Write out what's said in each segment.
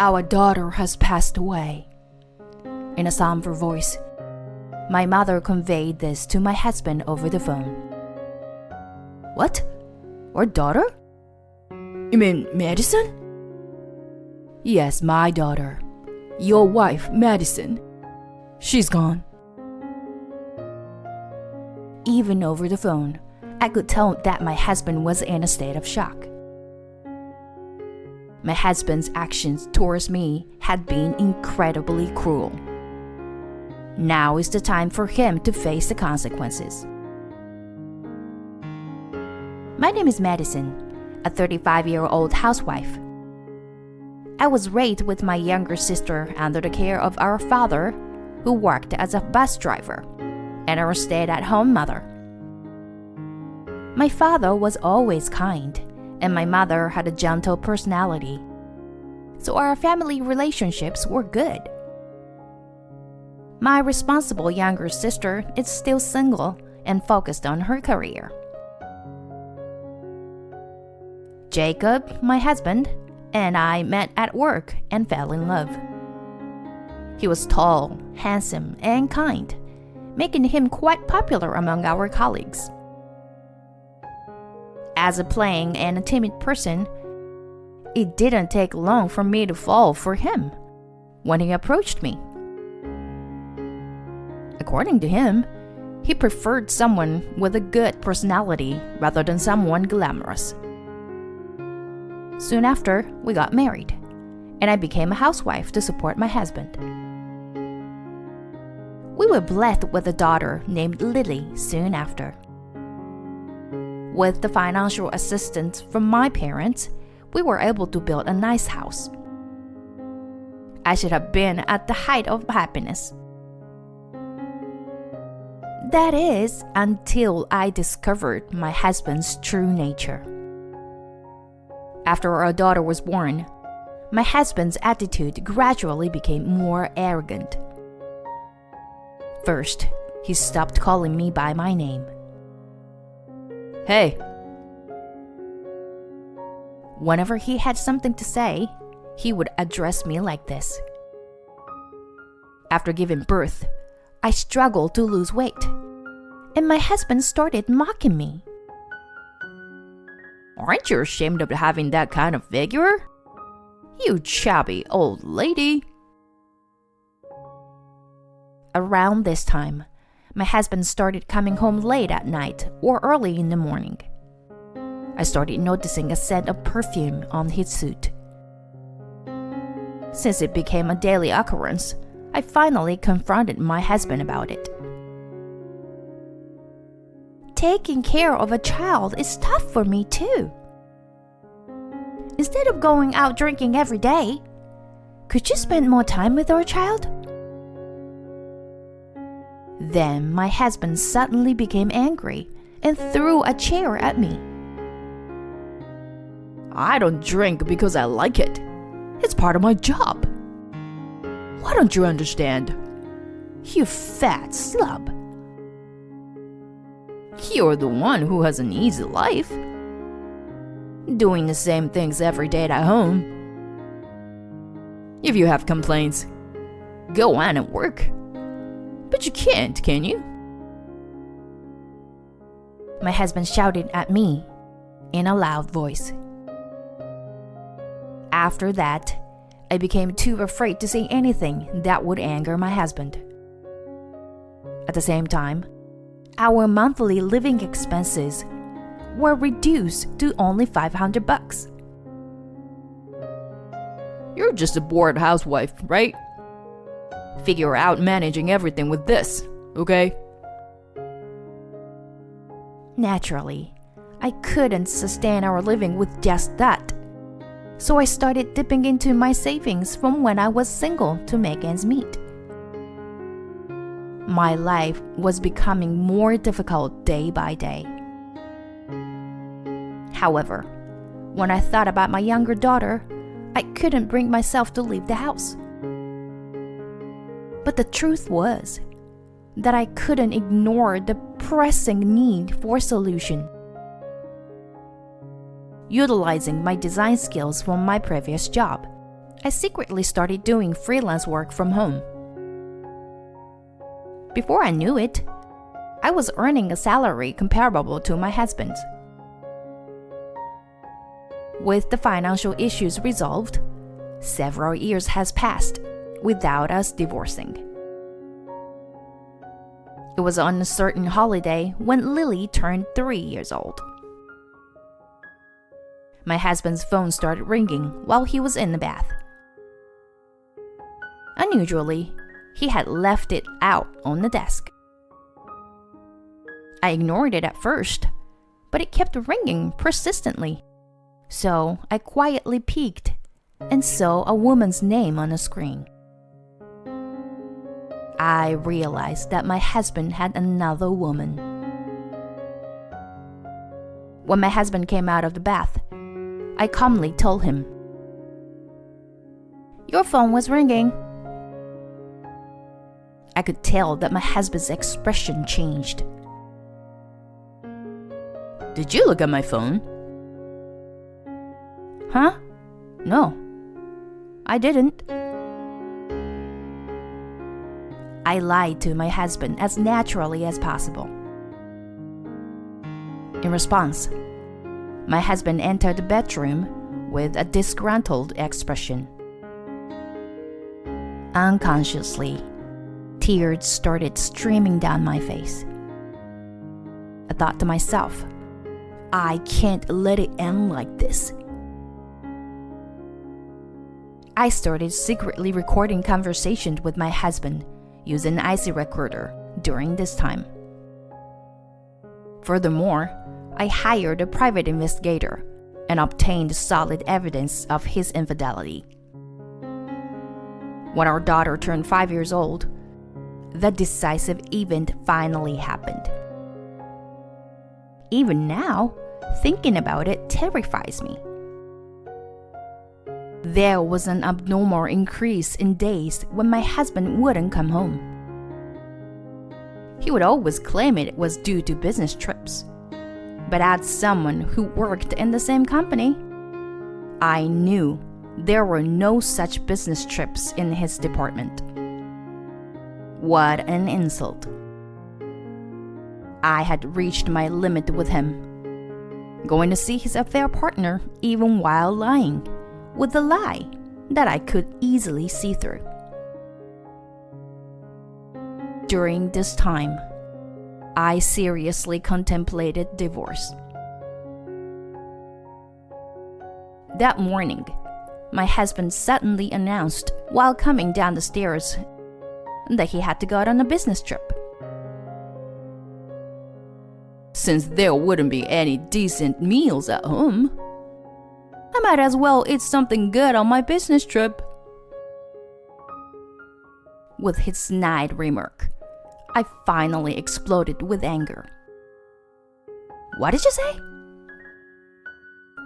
Our daughter has passed away. In a somber voice, my mother conveyed this to my husband over the phone. What? Our daughter? You mean Madison? Yes, my daughter. Your wife, Madison. She's gone. Even over the phone, I could tell that my husband was in a state of shock. My husband's actions towards me had been incredibly cruel. Now is the time for him to face the consequences. My name is Madison, a 35-year-old housewife. I was raised with my younger sister under the care of our father, who worked as a bus driver, and our stay-at-home mother. My father was always kind, and my mother had a gentle personality, so our family relationships were good. My responsible younger sister is still single and focused on her career. Jacob, my husband, and I met at work and fell in love. He was tall, handsome, and kind, making him quite popular among our colleagues. As a plain and a timid person, it didn't take long for me to fall for him when he approached me. According to him, he preferred someone with a good personality rather than someone glamorous. Soon after, we got married, and I became a housewife to support my husband. We were blessed with a daughter named Lily soon after. With the financial assistance from my parents, we were able to build a nice house. I should have been at the height of happiness. That is, until I discovered my husband's true nature. After our daughter was born, my husband's attitude gradually became more arrogant. First, he stopped calling me by my name. Hey. Whenever he had something to say, he would address me like this. After giving birth, I struggled to lose weight, and my husband started mocking me. Aren't you ashamed of having that kind of figure? You chubby old lady. Around this time, my husband started coming home late at night or early in the morning. I started noticing a scent of perfume on his suit. Since it became a daily occurrence, I finally confronted my husband about it. Taking care of a child is tough for me too. Instead of going out drinking every day, could you spend more time with our child? Then my husband suddenly became angry and threw a chair at me. I don't drink because I like it. It's part of my job. Why don't you understand? You fat slub. You're the one who has an easy life, doing the same things every day at home. If you have complaints, go on and work. But you can't, can you? My husband shouted at me in a loud voice. After that, I became too afraid to say anything that would anger my husband. At the same time, our monthly living expenses were reduced to only $500. You're just a bored housewife, right? Figure out managing everything with this, okay? Naturally, I couldn't sustain our living with just that. So I started dipping into my savings from when I was single to make ends meet. My life was becoming more difficult day by day. However, when I thought about my younger daughter, I couldn't bring myself to leave the house. But the truth was that I couldn't ignore the pressing need for a solution. Utilizing my design skills from my previous job, I secretly started doing freelance work from home. Before I knew it, I was earning a salary comparable to my husband's. With the financial issues resolved, several years has passed without us divorcing. It was on a certain holiday when Lily turned 3 years old. My husband's phone started ringing while he was in the bath. Unusually, he had left it out on the desk. I ignored it at first, but it kept ringing persistently. So I quietly peeked and saw a woman's name on the screen. I realized that my husband had another woman. When my husband came out of the bath, I calmly told him, "Your phone was ringing." I could tell that my husband's expression changed. "Did you look at my phone?" "Huh? No, I didn't." I lied to my husband as naturally as possible. In response, my husband entered the bedroom with a disgruntled expression. Unconsciously, tears started streaming down my face. I thought to myself, I can't let it end like this. I started secretly recording conversations with my husband using an IC recorder during this time. Furthermore, I hired a private investigator and obtained solid evidence of his infidelity. When our daughter turned 5 years old, the decisive event finally happened. Even now, thinking about it terrifies me. There was an abnormal increase in days when my husband wouldn't come home. He would always claim it was due to business trips. But as someone who worked in the same company, I knew there were no such business trips in his department. What an insult. I had reached my limit with him, going to see his affair partner even while lying, with a lie that I could easily see through. During this time, I seriously contemplated divorce. That morning, my husband suddenly announced while coming down the stairs that he had to go on a business trip. Since there wouldn't be any decent meals at home, I might as well eat something good on my business trip. With his snide remark, I finally exploded with anger. What did you say?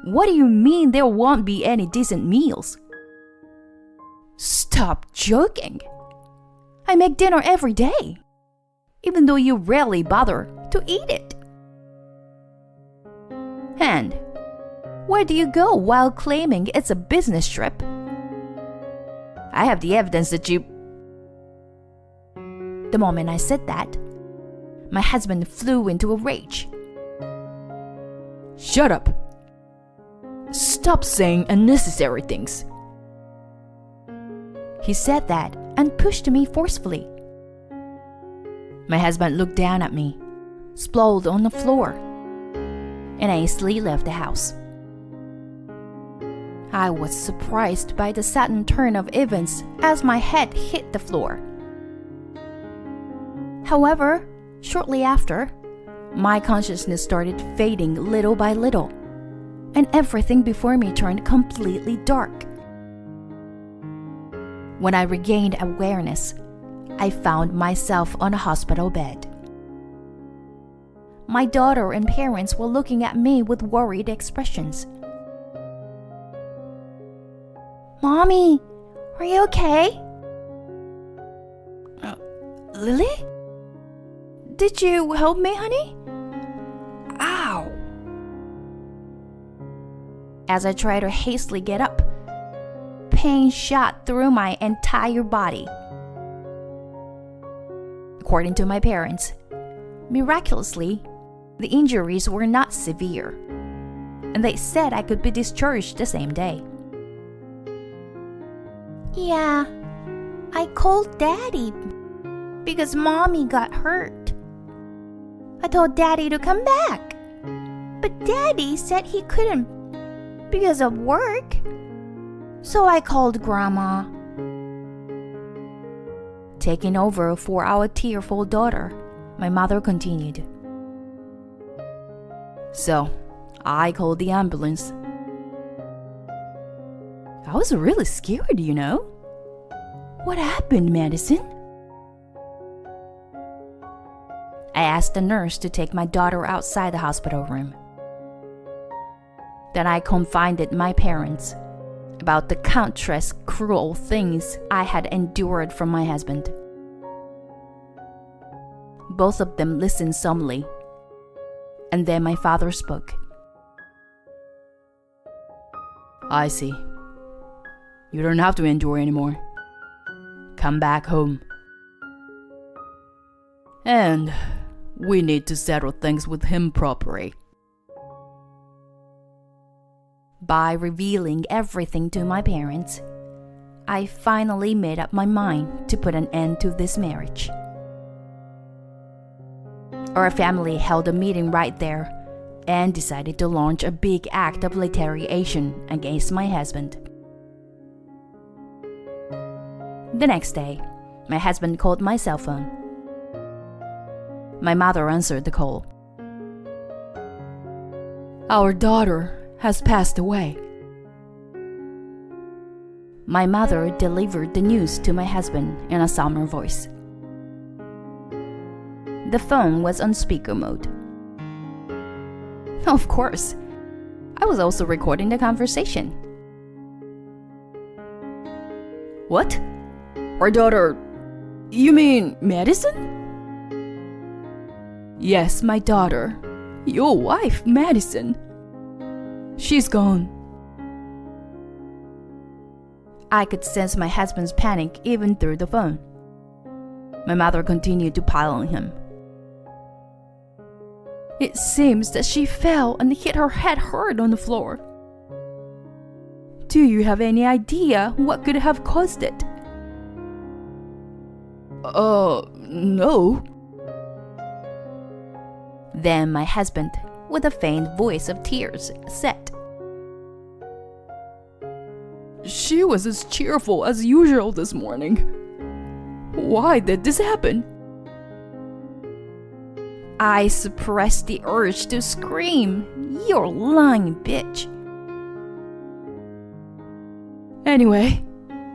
What do you mean there won't be any decent meals? Stop joking. I make dinner every day, even though you rarely bother to eat it. And where do you go while claiming it's a business trip? I have the evidence that you... The moment I said that, my husband flew into a rage. Shut up! Stop saying unnecessary things. He said that and pushed me forcefully. My husband looked down at me, sprawled on the floor, and hastily left the house. I was surprised by the sudden turn of events as my head hit the floor. However, shortly after, my consciousness started fading little by little, and everything before me turned completely dark. When I regained awareness, I found myself on a hospital bed. My daughter and parents were looking at me with worried expressions. Mommy, are you okay? Lily? Did you help me, honey? Ow! As I tried to hastily get up, pain shot through my entire body. According to my parents, miraculously, the injuries were not severe, and they said I could be discharged the same day. Yeah, I called Daddy because Mommy got hurt. I told Daddy to come back, but Daddy said he couldn't because of work. So I called Grandma. Taking over for our tearful daughter, my mother continued. So, I called the ambulance. I was really scared, you know. What happened, Madison? I asked the nurse to take my daughter outside the hospital room. Then I confided my parents about the countless cruel things I had endured from my husband. Both of them listened solemnly, and then my father spoke. I see. You don't have to endure anymore. Come back home. And we need to settle things with him properly. By revealing everything to my parents, I finally made up my mind to put an end to this marriage. Our family held a meeting right there and decided to launch a big act of retaliation against my husband. The next day, my husband called my cell phone. My mother answered the call. Our daughter has passed away. My mother delivered the news to my husband in a solemn voice. The phone was on speaker mode. Of course, I was also recording the conversation. What? Our daughter? You mean Madison? Yes, my daughter. Your wife, Madison. She's gone. I could sense my husband's panic even through the phone. My mother continued to pile on him. It seems that she fell and hit her head hard on the floor. Do you have any idea what could have caused it? No. Then my husband, with a faint voice of tears, said, She was as cheerful as usual this morning. Why did this happen? I suppressed the urge to scream, You're lying, bitch. Anyway,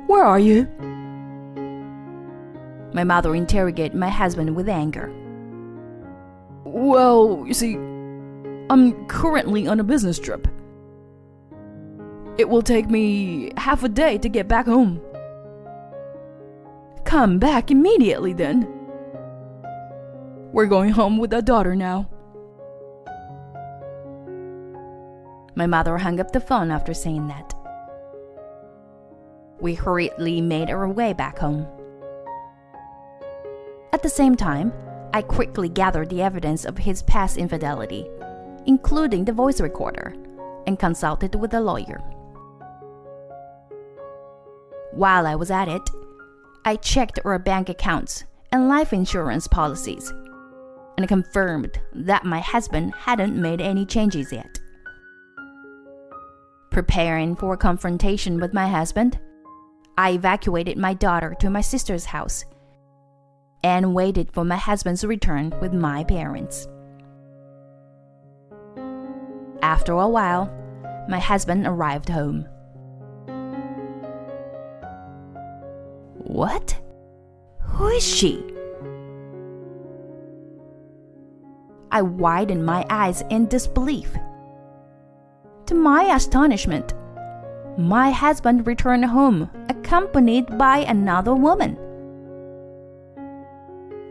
where are you? My mother interrogated my husband with anger. Well, you see, I'm currently on a business trip. It will take me half a day to get back home. Come back immediately then. We're going home with our daughter now. My mother hung up the phone after saying that. We hurriedly made our way back home. At the same time, I quickly gathered the evidence of his past infidelity, including the voice recorder, and consulted with a lawyer. While I was at it, I checked our bank accounts and life insurance policies, and confirmed that my husband hadn't made any changes yet. Preparing for a confrontation with my husband, I evacuated my daughter to my sister's house and waited for my husband's return with my parents. After a while, my husband arrived home. What? Who is she? I widened my eyes in disbelief. To my astonishment, my husband returned home accompanied by another woman.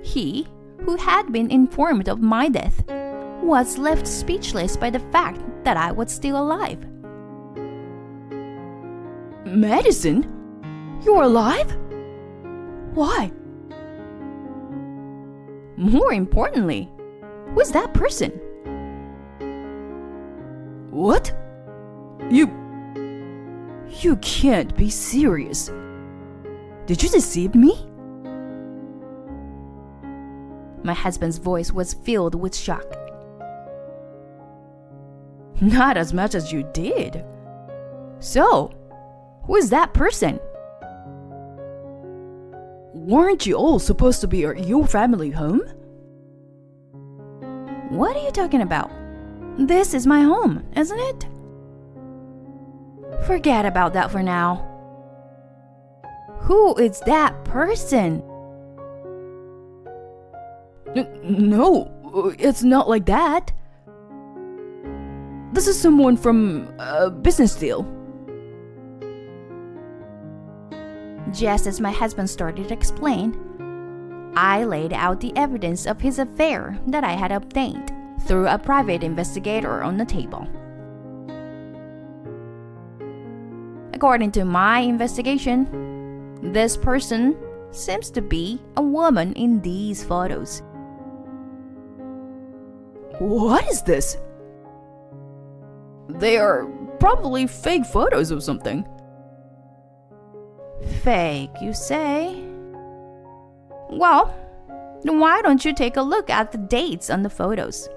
He, who had been informed of my death, was left speechless by the fact that I was still alive. Madison? You're alive? Why? More importantly, who's that person? What? You can't be serious. Did you deceive me? My husband's voice was filled with shock. Not as much as you did. So, who is that person? Weren't you all supposed to be at your family home? What are you talking about? This is my home, isn't it? Forget about that for now. Who is that person? No, it's not like that. This is someone from a business deal. Just as my husband started to explain, I laid out the evidence of his affair that I had obtained through a private investigator on the table. According to my investigation, this person seems to be a woman in these photos. What is this? They are probably fake photos of something. Fake, you say? Well, then why don't you take a look at the dates on the photos?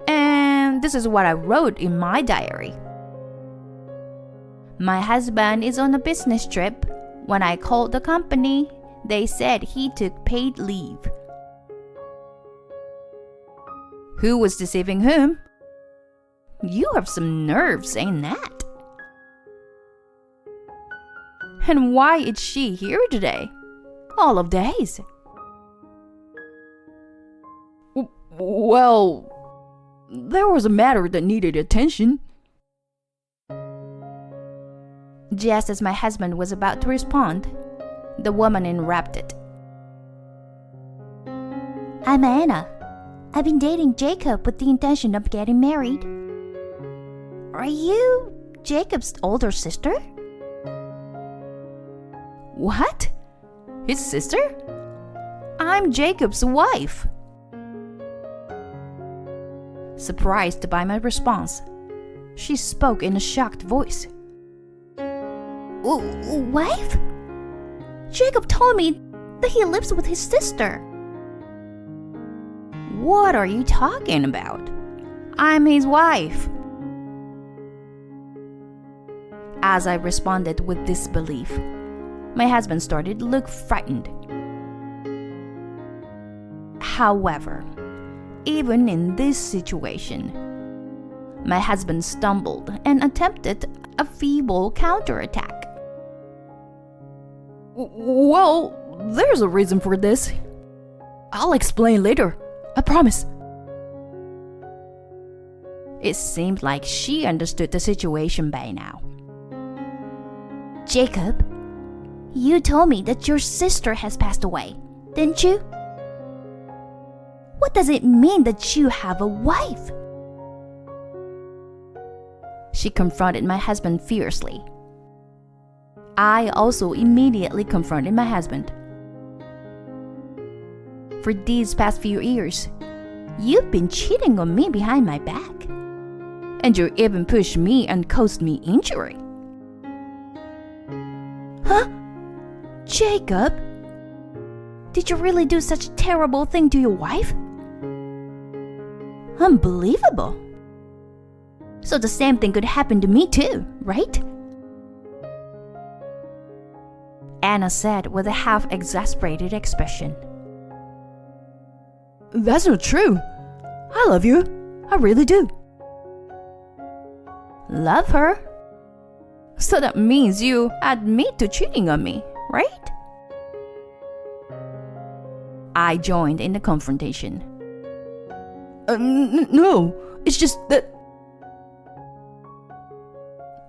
And this is what I wrote in my diary. My husband is on a business trip. When I called the company, they said he took paid leave. Who was deceiving whom? You have some nerve saying that. And why is she here today? All of days. Well, there was a matter that needed attention. Just as my husband was about to respond, the woman interrupted. I'm Anna. I've been dating Jacob with the intention of getting married. Are you Jacob's older sister? What? His sister? I'm Jacob's wife. Surprised by my response, she spoke in a shocked voice. Wife? Jacob told me that he lives with his sister. What are you talking about? I'm his wife. As I responded with disbelief, my husband started to look frightened. However, even in this situation, my husband stumbled and attempted a feeble counterattack. Well, there's a reason for this. I'll explain later, I promise. It seemed like she understood the situation by now. Jacob, you told me that your sister has passed away, didn't you? What does it mean that you have a wife? She confronted my husband fiercely. I also immediately confronted my husband. For these past few years, you've been cheating on me behind my back. And you even pushed me and caused me injury. Huh? Jacob? Did you really do such a terrible thing to your wife? Unbelievable. So the same thing could happen to me too, right? Anna said with a half-exasperated expression. That's not true. I love you. I really do. Love her? So that means you admit to cheating on me, right? I joined in the confrontation. No, it's just that...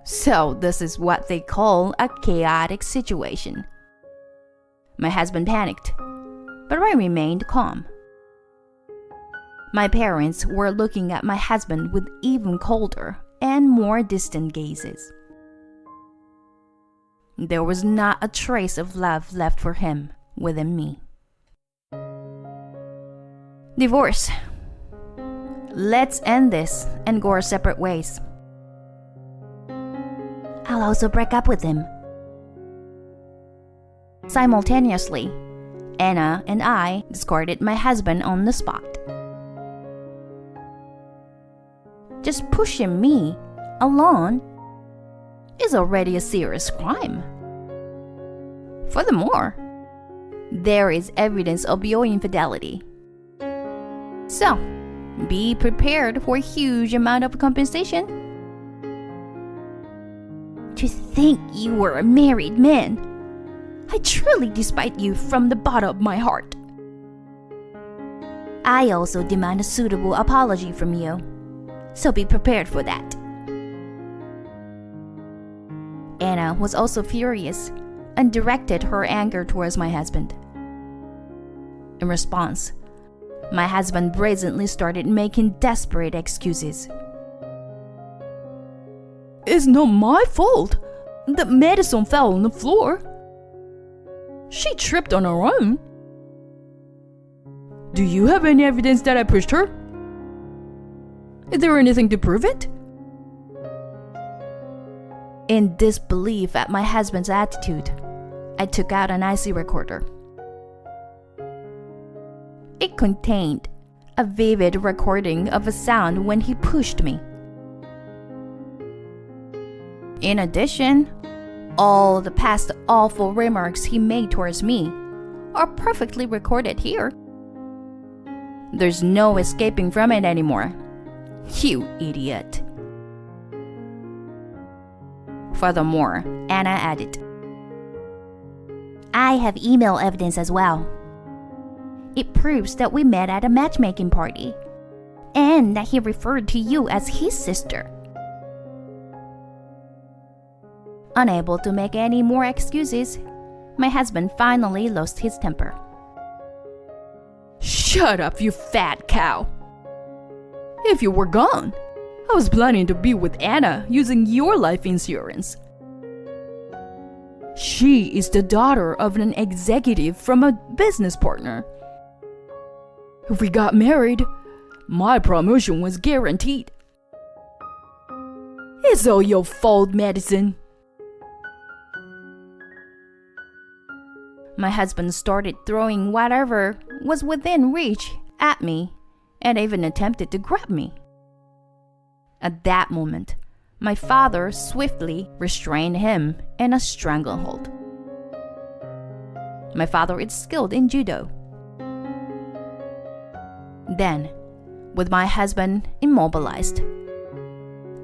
So this is what they call a chaotic situation. My husband panicked, but I remained calm. My parents were looking at my husband with even colder and more distant gazes. There was not a trace of love left for him within me. Divorce. Let's end this and go our separate ways. I'll also break up with him. Simultaneously, Anna and I discarded my husband on the spot. Just pushing me alone is already a serious crime. Furthermore, there is evidence of your infidelity. So, be prepared for a huge amount of compensation. To think you were a married man, I truly despise you from the bottom of my heart. I also demand a suitable apology from you, so be prepared for that. Anna was also furious and directed her anger towards my husband. In response, my husband brazenly started making desperate excuses. It's not my fault that Madison fell on the floor. She tripped on her own. Do you have any evidence that I pushed her? Is there anything to prove it? In disbelief at my husband's attitude, I took out an IC recorder. It contained a vivid recording of a sound when he pushed me. In addition, all the past awful remarks he made towards me are perfectly recorded here. There's no escaping from it anymore. You idiot. Furthermore, Anna added, I have email evidence as well. It proves that we met at a matchmaking party and that he referred to you as his sister. Unable to make any more excuses, my husband finally lost his temper. Shut up, you fat cow. If you were gone, I was planning to be with Anna using your life insurance. She is the daughter of an executive from a business partner. If we got married, my promotion was guaranteed. It's all your fault, Madison. My husband started throwing whatever was within reach at me and even attempted to grab me. At that moment, my father swiftly restrained him in a stranglehold. My father is skilled in judo. Then, with my husband immobilized,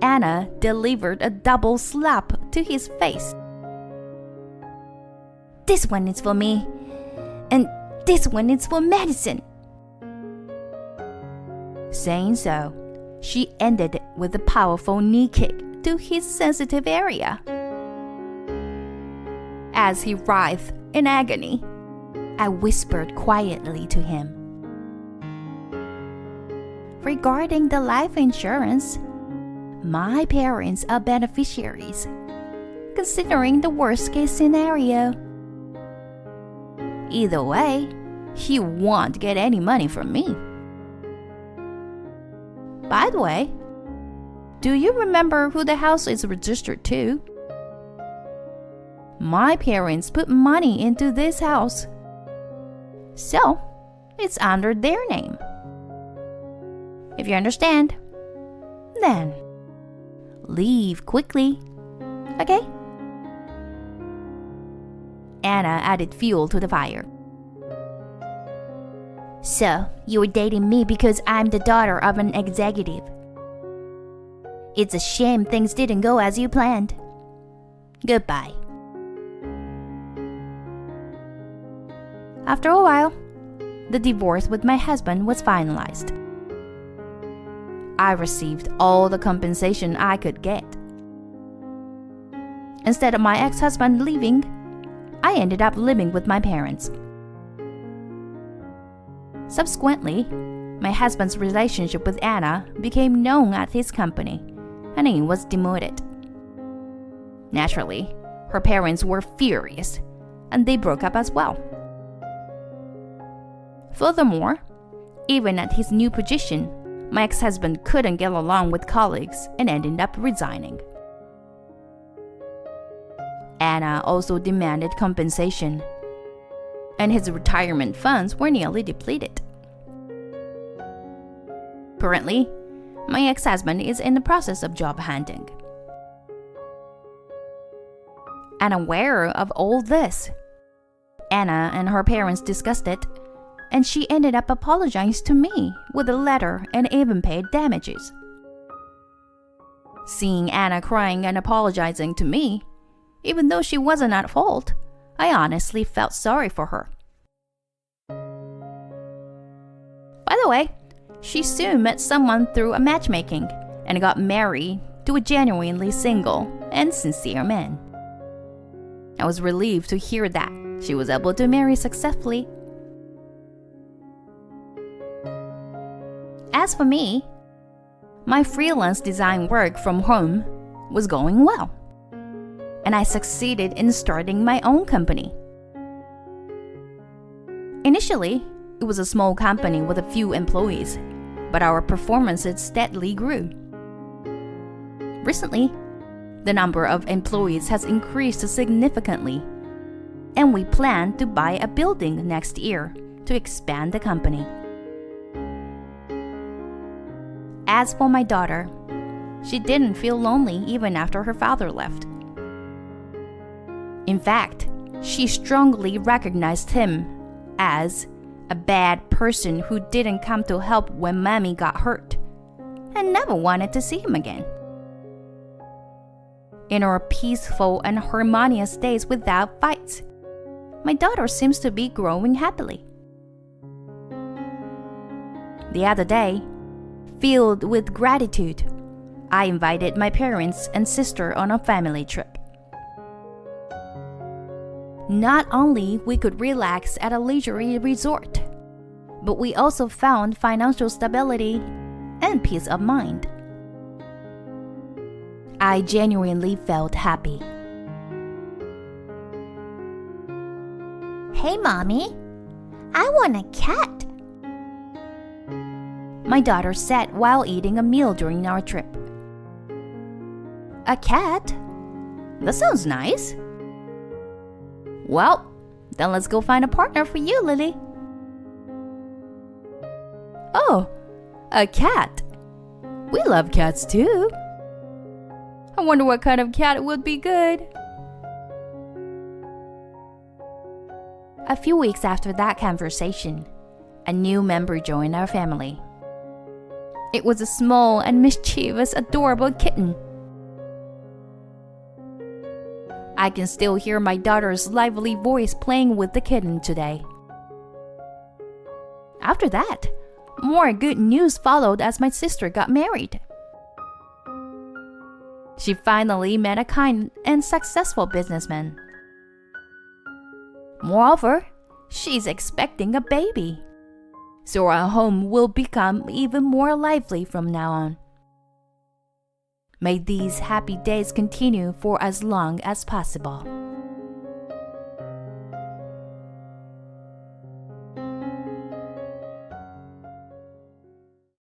Anna delivered a double slap to his face. This one is for me, and this one is for Madison. Saying so, she ended with a powerful knee kick to his sensitive area. As he writhed in agony, I whispered quietly to him, regarding the life insurance, my parents are beneficiaries, considering the worst-case scenario. Either way, he won't get any money from me. By the way, do you remember who the house is registered to? My parents put money into this house, so it's under their name. If you understand, then leave quickly, okay? Anna added fuel to the fire. So, you were dating me because I'm the daughter of an executive. It's a shame things didn't go as you planned. Goodbye. After a while, the divorce with my husband was finalized. I received all the compensation I could get. Instead of my ex-husband leaving, I ended up living with my parents. Subsequently, my husband's relationship with Anna became known at his company, and he was demoted. Naturally, Her parents were furious, and they broke up as well. Furthermore, even at his new position, my ex-husband couldn't get along with colleagues and ended up resigning. Anna also demanded compensation, and his retirement funds were nearly depleted. Currently, my ex-husband is in the process of job hunting. Unaware of all this, Anna and her parents discussed it, and she ended up apologizing to me with a letter and even paid damages. Seeing Anna crying and apologizing to me, even though she wasn't at fault, I honestly felt sorry for her. By the way, she soon met someone through a matchmaking and got married to a genuinely single and sincere man. I was relieved to hear that she was able to marry successfully. As for me, my freelance design work from home was going well, and I succeeded in starting my own company. Initially, it was a small company with a few employees, but our performances steadily grew. Recently, the number of employees has increased significantly, and we plan to buy a building next year to expand the company. As for my daughter, she didn't feel lonely even after her father left. In fact, she strongly recognized him as a bad person who didn't come to help when Mommy got hurt, and never wanted to see him again. In our peaceful and harmonious days without fights, my daughter seems to be growing happily. The other day, filled with gratitude, I invited my parents and sister on a family trip. Not only we could relax at a leisurely resort, but we also found financial stability and peace of mind. I genuinely felt happy. Hey, Mommy, I want a cat. My daughter said while eating a meal during our trip. A cat? That sounds nice. Well, then let's go find a partner for you, Lily. Oh, a cat. We love cats too. I wonder what kind of cat would be good. A few weeks after that conversation, a new member joined our family. It was a small and mischievous, adorable kitten. I can still hear my daughter's lively voice playing with the kitten today. After that, more good news followed as my sister got married. She finally met a kind and successful businessman. Moreover, she's expecting a baby, so our home will become even more lively from now on. May these happy days continue for as long as possible.